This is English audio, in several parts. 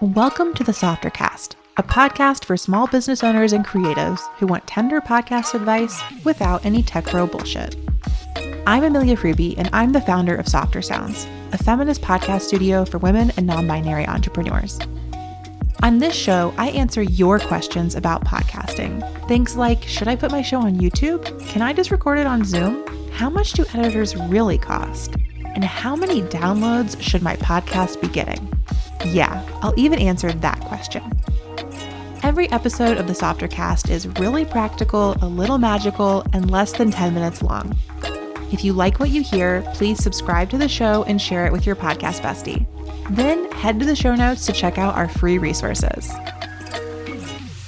Welcome to the Softercast, a podcast for small business owners and creatives who want tender podcast advice without any tech bro bullshit. I'm Amelia Freebie, and I'm the founder of Softer Sounds, a feminist podcast studio for women and non-binary entrepreneurs. On this show, I answer your questions about podcasting. Things like, should I put my show on YouTube? Can I just record it on Zoom? How much do editors really cost? And how many downloads should my podcast be getting? Yeah, I'll even answer that question. Every episode of the Softercast is really practical, a little magical, and less than 10 minutes long. If you like what you hear, please subscribe to the show and share it with your podcast bestie. Then head to the show notes to check out our free resources.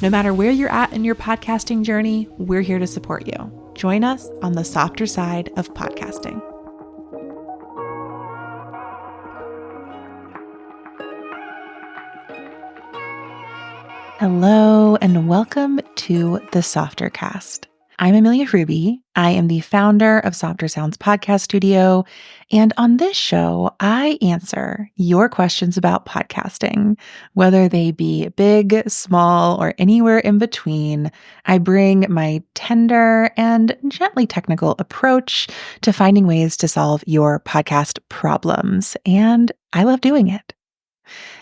No matter where you're at in your podcasting journey, we're here to support you. Join us on the softer side of podcasting. Hello, and welcome to the Softercast. I'm Amelia Freebie. I am the founder of Softer Sounds Podcast Studio, and on this show, I answer your questions about podcasting, whether they be big, small, or anywhere in between. I bring my tender and gently technical approach to finding ways to solve your podcast problems, and I love doing it.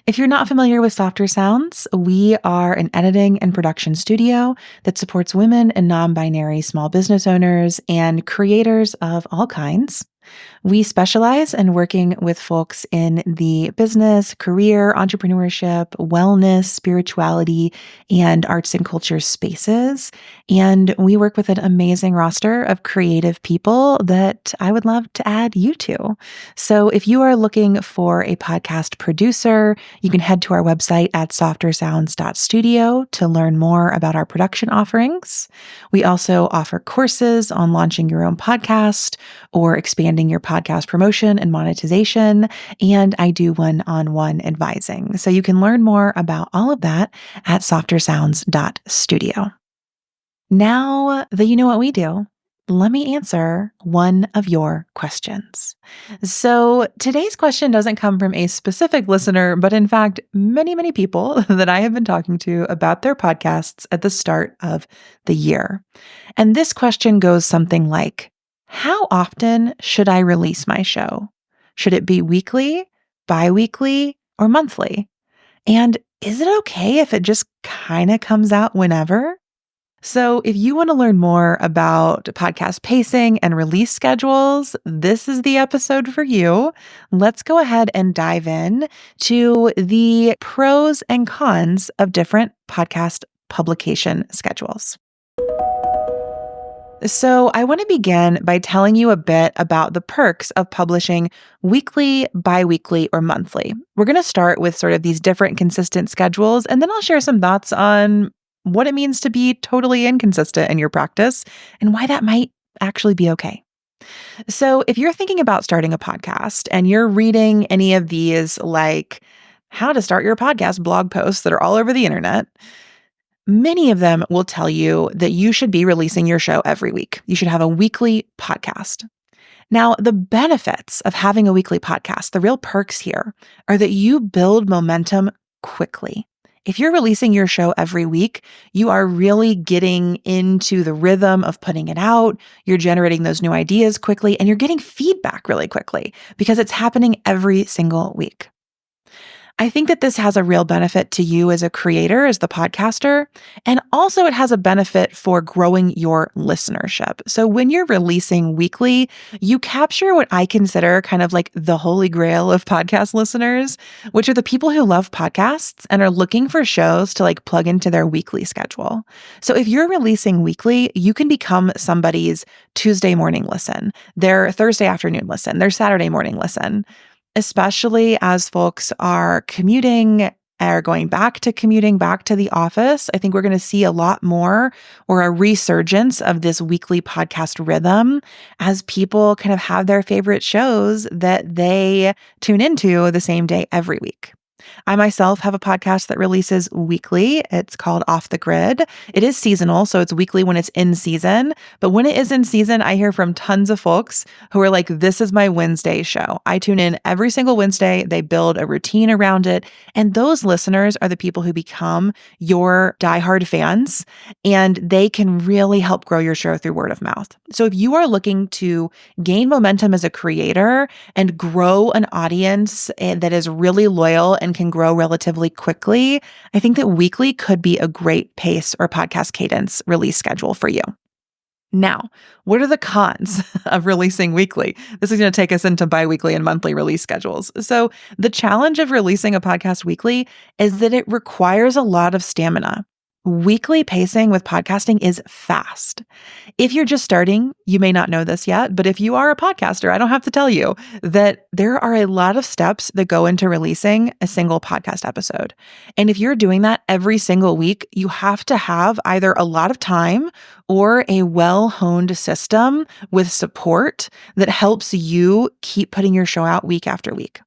If you're not familiar with Softer Sounds, we are an editing and production studio that supports women and non-binary small business owners and creators of all kinds. We specialize in working with folks in the business, career, entrepreneurship, wellness, spirituality, and arts and culture spaces. And we work with an amazing roster of creative people that I would love to add you to. So if you are looking for a podcast producer, you can head to our website at softersounds.studio to learn more about our production offerings. We also offer courses on launching your own podcast or expanding your podcast promotion and monetization, and I do one-on-one advising. So you can learn more about all of that at softersounds.studio. Now that you know what we do, let me answer one of your questions. So today's question doesn't come from a specific listener, but in fact, many people that I have been talking to about their podcasts at the start of the year. And this question goes something like, how often should I release my show? Should it be weekly, biweekly, or monthly? And is it okay if it just kind of comes out whenever? So if you want to learn more about podcast pacing and release schedules, this is the episode for you. Let's go ahead and dive in to the pros and cons of different podcast publication schedules. So I want to begin by telling you a bit about the perks of publishing weekly, biweekly, or monthly. We're going to start with sort of these different consistent schedules, and then I'll share some thoughts on what it means to be totally inconsistent in your practice and why that might actually be okay. So if you're thinking about starting a podcast and you're reading any of these like how to start your podcast blog posts that are all over the internet, many of them will tell you that you should be releasing your show every week. You should have a weekly podcast. Now, the benefits of having a weekly podcast, the real perks here, are that you build momentum quickly. If you're releasing your show every week, you are really getting into the rhythm of putting it out. You're generating those new ideas quickly, and you're getting feedback really quickly because it's happening every single week. I think that this has a real benefit to you as a creator, as the podcaster, and also it has a benefit for growing your listenership. So when you're releasing weekly, you capture what I consider kind of like the holy grail of podcast listeners, which are the people who love podcasts and are looking for shows to like plug into their weekly schedule. So if you're releasing weekly, you can become somebody's Tuesday morning listen, their Thursday afternoon listen, their Saturday morning listen. Especially as folks are commuting or going back to commuting back to the office, I think we're going to see a lot more or a resurgence of this weekly podcast rhythm as people kind of have their favorite shows that they tune into the same day every week. I myself have a podcast that releases weekly. It's called Off the Grid. It is seasonal, so it's weekly when it's in season. But when it is in season, I hear from tons of folks who are like, this is my Wednesday show. I tune in every single Wednesday. They build a routine around it. And those listeners are the people who become your diehard fans, and they can really help grow your show through word of mouth. So if you are looking to gain momentum as a creator and grow an audience that is really loyal and can grow relatively quickly, I think that weekly could be a great pace or podcast cadence release schedule for you. Now, what are the cons of releasing weekly? This is going to take us into biweekly and monthly release schedules. So the challenge of releasing a podcast weekly is that it requires a lot of stamina. Weekly pacing with podcasting is fast. If you're just starting, you may not know this yet, but if you are a podcaster, I don't have to tell you that there are a lot of steps that go into releasing a single podcast episode. And if you're doing that every single week, you have to have either a lot of time or a well-honed system with support that helps you keep putting your show out week after week.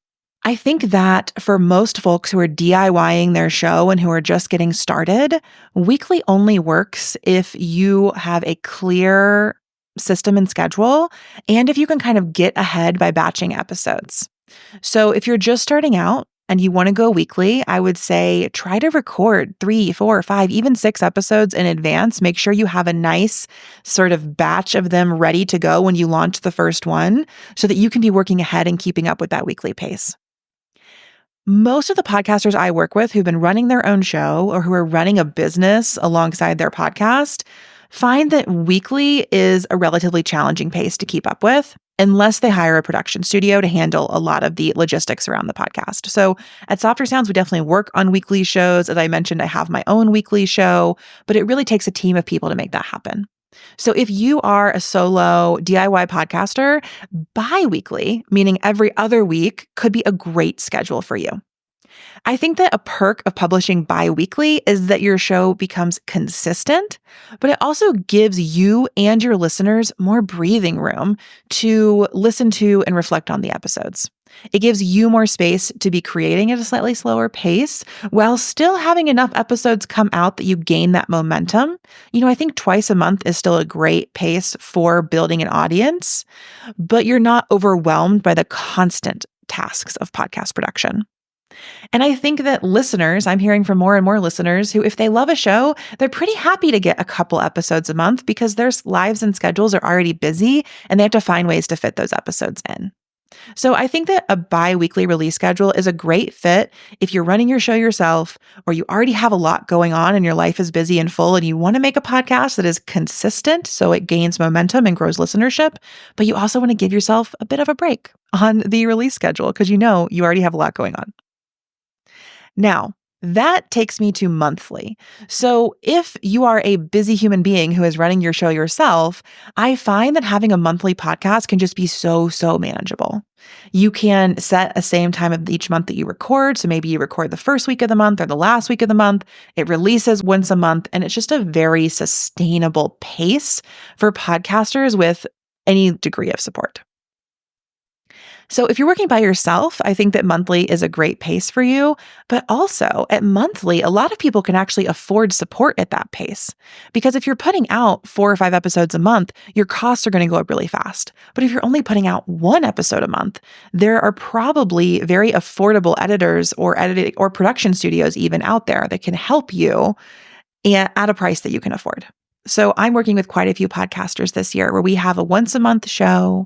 I think that for most folks who are DIYing their show and who are just getting started, weekly only works if you have a clear system and schedule, and if you can kind of get ahead by batching episodes. So if you're just starting out and you want to go weekly, I would say try to record 3, 4, 5, even 6 episodes in advance. Make sure you have a nice sort of batch of them ready to go when you launch the first one so that you can be working ahead and keeping up with that weekly pace. Most of the podcasters I work with who've been running their own show or who are running a business alongside their podcast find that weekly is a relatively challenging pace to keep up with unless they hire a production studio to handle a lot of the logistics around the podcast. So at Softer Sounds, we definitely work on weekly shows. As I mentioned, I have my own weekly show, but it really takes a team of people to make that happen. So if you are a solo DIY podcaster, bi-weekly, meaning every other week, could be a great schedule for you. I think that a perk of publishing bi-weekly is that your show becomes consistent, but it also gives you and your listeners more breathing room to listen to and reflect on the episodes. It gives you more space to be creating at a slightly slower pace while still having enough episodes come out that you gain that momentum. I think twice a month is still a great pace for building an audience, but you're not overwhelmed by the constant tasks of podcast production. And I think that listeners, I'm hearing from more and more listeners who, if they love a show, they're pretty happy to get a couple episodes a month because their lives and schedules are already busy and they have to find ways to fit those episodes in. So I think that a bi-weekly release schedule is a great fit if you're running your show yourself or you already have a lot going on and your life is busy and full and you want to make a podcast that is consistent so it gains momentum and grows listenership, but you also want to give yourself a bit of a break on the release schedule because you already have a lot going on. Now, that takes me to monthly. So if you are a busy human being who is running your show yourself, I find that having a monthly podcast can just be so manageable. You can set a same time of each month that you record. So maybe you record the first week of the month or the last week of the month. It releases once a month, and it's just a very sustainable pace for podcasters with any degree of support. So if you're working by yourself, I think that monthly is a great pace for you. But also at monthly, a lot of people can actually afford support at that pace. Because if you're putting out 4 or 5 episodes a month, your costs are going to go up really fast. But if you're only putting out 1 episode a month, there are probably very affordable editors or editing or production studios even out there that can help you at a price that you can afford. So I'm working with quite a few podcasters this year where we have a once a month show.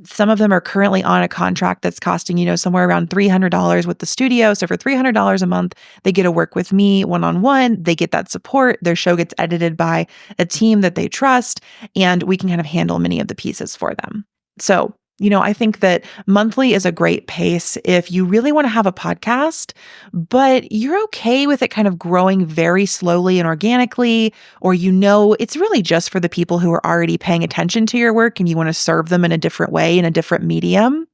Some of them are currently on a contract that's costing, somewhere around $300 with the studio. So for $300 a month, they get to work with me one-on-one. They get that support. Their show gets edited by a team that they trust, and we can kind of handle many of the pieces for them. So, I think that monthly is a great pace if you really want to have a podcast, but you're okay with it kind of growing very slowly and organically, or it's really just for the people who are already paying attention to your work and you want to serve them in a different way, in a different medium.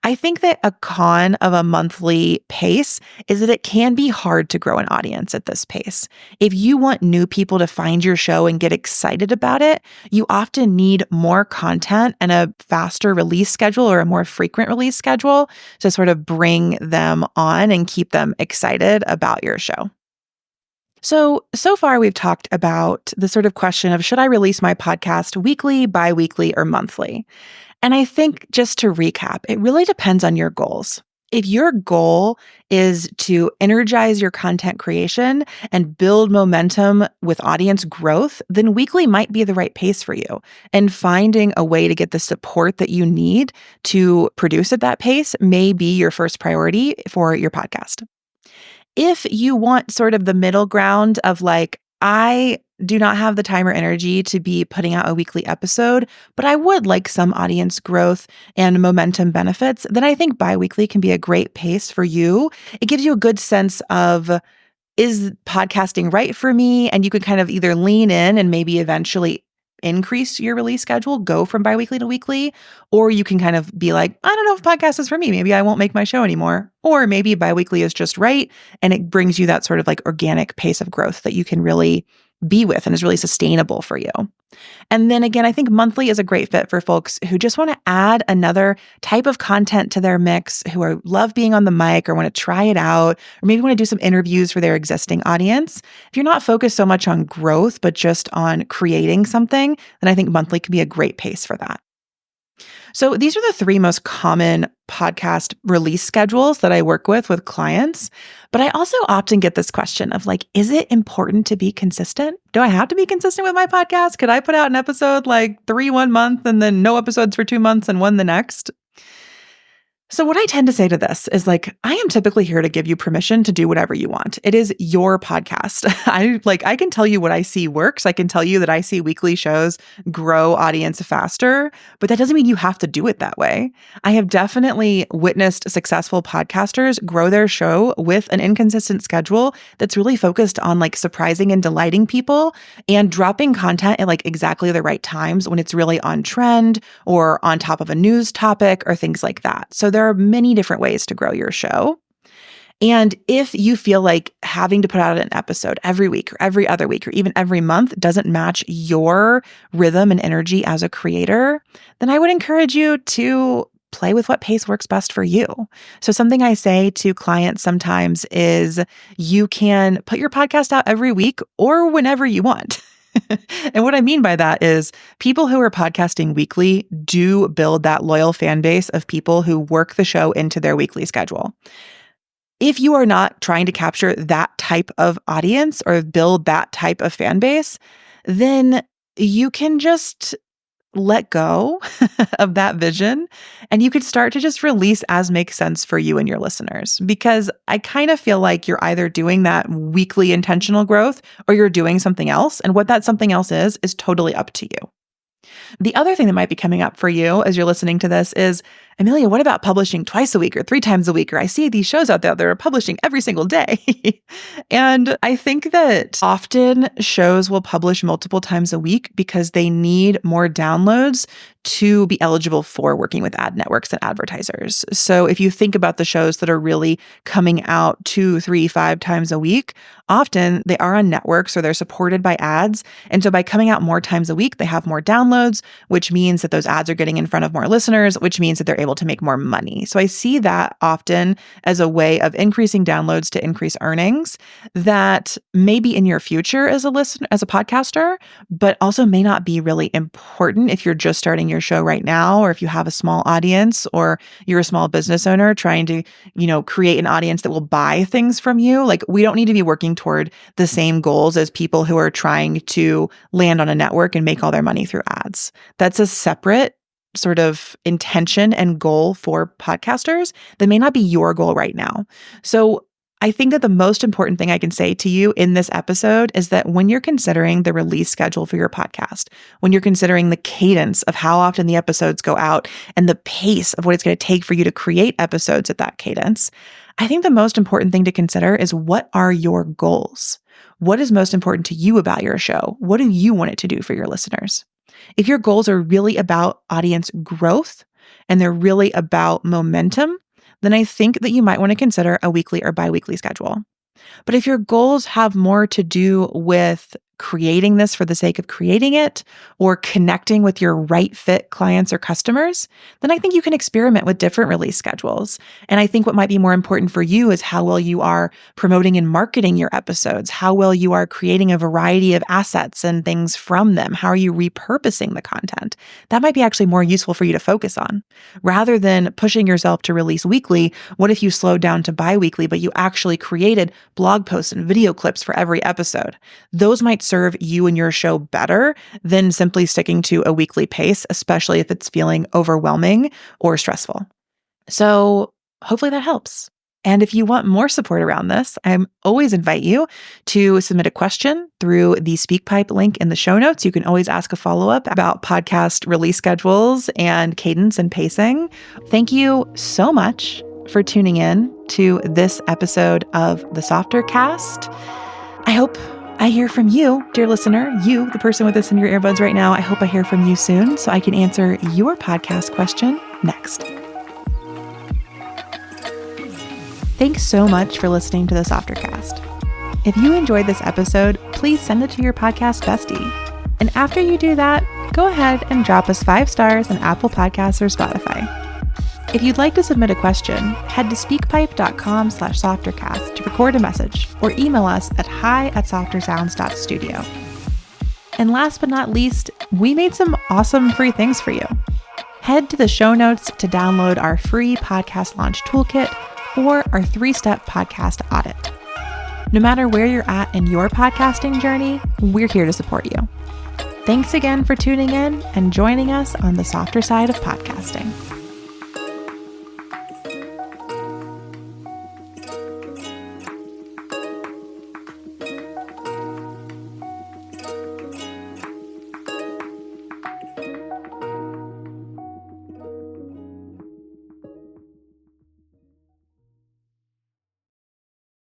I think that a con of a monthly pace is that it can be hard to grow an audience at this pace. If you want new people to find your show and get excited about it, you often need more content and a faster release schedule or a more frequent release schedule to sort of bring them on and keep them excited about your show. So far we've talked about the sort of question of should I release my podcast weekly, bi-weekly, or monthly? And I think just to recap, it really depends on your goals. If your goal is to energize your content creation and build momentum with audience growth, then weekly might be the right pace for you. And finding a way to get the support that you need to produce at that pace may be your first priority for your podcast. If you want sort of the middle ground of like, I do not have the time or energy to be putting out a weekly episode, but I would like some audience growth and momentum benefits, then I think biweekly can be a great pace for you. It gives you a good sense of, is podcasting right for me? And you can kind of either lean in and maybe eventually increase your release schedule, go from biweekly to weekly, or you can kind of be like, I don't know if podcast is for me. Maybe I won't make my show anymore. Or maybe biweekly is just right. And it brings you that sort of like organic pace of growth that you can really be with and is really sustainable for you. And then again, I think monthly is a great fit for folks who just want to add another type of content to their mix, love being on the mic or want to try it out, or maybe want to do some interviews for their existing audience. If you're not focused so much on growth, but just on creating something, then I think monthly can be a great pace for that. So these are the three most common podcast release schedules that I work with clients. But I also often get this question of like, is it important to be consistent? Do I have to be consistent with my podcast? Could I put out an episode like 3 one month and then no episodes for 2 months and one the next? So what I tend to say to this is like, I am typically here to give you permission to do whatever you want. It is your podcast. I can tell you what I see works. I can tell you that I see weekly shows grow audience faster, but that doesn't mean you have to do it that way. I have definitely witnessed successful podcasters grow their show with an inconsistent schedule that's really focused on like surprising and delighting people and dropping content at like exactly the right times when it's really on trend or on top of a news topic or things like that. So there are many different ways to grow your show. And if you feel like having to put out an episode every week or every other week or even every month doesn't match your rhythm and energy as a creator, then I would encourage you to play with what pace works best for you. So something I say to clients sometimes is you can put your podcast out every week or whenever you want. And what I mean by that is people who are podcasting weekly do build that loyal fan base of people who work the show into their weekly schedule. If you are not trying to capture that type of audience or build that type of fan base, then you can just let go of that vision and you could start to just release as makes sense for you and your listeners. Because I kind of feel like you're either doing that weekly intentional growth or you're doing something else. And what that something else is totally up to you. The other thing that might be coming up for you as you're listening to this is, Amelia, what about publishing twice a week or 3 times a week? Or I see these shows out there that are publishing every single day. And I think that often shows will publish multiple times a week because they need more downloads to be eligible for working with ad networks and advertisers. So if you think about the shows that are really coming out 2, 3, 5 times a week, often they are on networks or they're supported by ads. And so by coming out more times a week, they have more downloads, which means that those ads are getting in front of more listeners, which means that they're able to make more money. So I see that often as a way of increasing downloads to increase earnings that may be in your future as a listener, as a podcaster, but also may not be really important if you're just starting your show right now, or if you have a small audience, or you're a small business owner trying to, create an audience that will buy things from you. Like, we don't need to be working toward the same goals as people who are trying to land on a network and make all their money through ads. That's a separate sort of intention and goal for podcasters that may not be your goal right now. So I think that the most important thing I can say to you in this episode is that when you're considering the release schedule for your podcast, when you're considering the cadence of how often the episodes go out and the pace of what it's going to take for you to create episodes at that cadence, I think the most important thing to consider is, what are your goals? What is most important to you about your show? What do you want it to do for your listeners? If your goals are really about audience growth and they're really about momentum, then I think that you might want to consider a weekly or biweekly schedule. But if your goals have more to do with creating this for the sake of creating it or connecting with your right fit clients or customers, then I think you can experiment with different release schedules. And I think what might be more important for you is how well you are promoting and marketing your episodes, how well you are creating a variety of assets and things from them. How are you repurposing the content? That might be actually more useful for you to focus on. Rather than pushing yourself to release weekly, what if you slowed down to bi-weekly, but you actually created blog posts and video clips for every episode? Those might serve you and your show better than simply sticking to a weekly pace, especially if it's feeling overwhelming or stressful. So hopefully that helps. And if you want more support around this, I always invite you to submit a question through the SpeakPipe link in the show notes. You can always ask a follow-up about podcast release schedules and cadence and pacing. Thank you so much for tuning in to this episode of the Softer Cast. I hope I hear from you, dear listener, you, the person with this in your earbuds right now. I hope I hear from you soon so I can answer your podcast question next. Thanks so much for listening to the Softer Cast. If you enjoyed this episode, please send it to your podcast bestie. And after you do that, go ahead and drop us 5 stars on Apple Podcasts or Spotify. If you'd like to submit a question, head to speakpipe.com/softercast to record a message or email us at hi@softersounds.studio. And last but not least, we made some awesome free things for you. Head to the show notes to download our free podcast launch toolkit or our 3-step podcast audit. No matter where you're at in your podcasting journey, we're here to support you. Thanks again for tuning in and joining us on the softer side of podcasting.